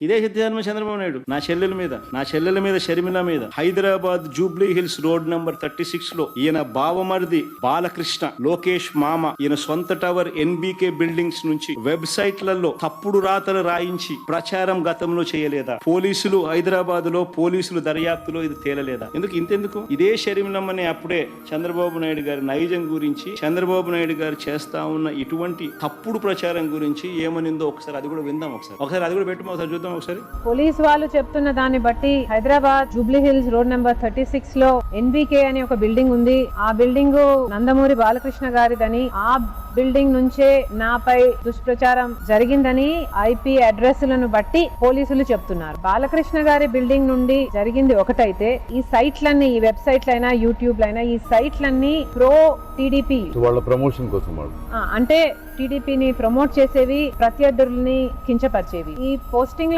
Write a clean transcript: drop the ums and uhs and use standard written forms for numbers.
ఇదే సిద్ధార్థ చంద్రబాబు నాయుడు నా చెల్లెల మీద షర్మిల మీద Hyderabad Jubilee hills road number 36 లో ఈయన బావమరిది బాలకృష్ణ లోకేష్ మామ ఈయన సొంత టవర్ ఎన్బికే బిల్డింగ్స్ నుంచి వెబ్సైట్లలో తప్పుడు రాతలు రాయించి ప్రచారం గతంలో చేయలేదా? పోలీసులు హైదరాబాద్ లో పోలీసులు దర్యాప్తులో ఇది తేలలేదా? ఇంతెందుకు ఇదే షర్మిలమ్మని అప్పుడే చంద్రబాబు నాయుడు గారి నైజం గురించి, చంద్రబాబు నాయుడు గారు చేస్తా ఉన్న ఇటువంటి తప్పుడు ప్రచారం గురించి ఏమనిందో ఒకసారి అది కూడా విందాం. ఒకసారి అది కూడా పెట్టమో ఒకసారి చూద్దాం. ఒకసారి పోలీస్ వాళ్ళు చెప్తున్న దాన్ని బట్టి Hyderabad Jubilee hills road number 36 లో ఎన్బికే అనే ఒక బిల్డింగ్ ఉంది. ఆ బిల్డింగ్ నందమూరి బాలకృష్ణ గారిదని, ఆ బిల్డింగ్ నుంచే నాపై దుష్ప్రచారం జరిగిందని ఐపీ అడ్రస్ లను బట్టి పోలీసులు చెప్తున్నారు. బాలకృష్ణ గారి బిల్డింగ్ నుండి జరిగింది ఒకటైతే, ఈ సైట్లన్నీ, ఈ వెబ్సైట్లైనా యూట్యూబ్ లైనా, ఈ సైట్లన్నీ ప్రో టీడీపీ వాళ్ళ ప్రమోషన్ కోసం అంటే టీడీపీని ప్రమోట్ చేసేవి, ప్రత్యర్థుల్ని కించపరిచేవి. ఈ పోస్టింగ్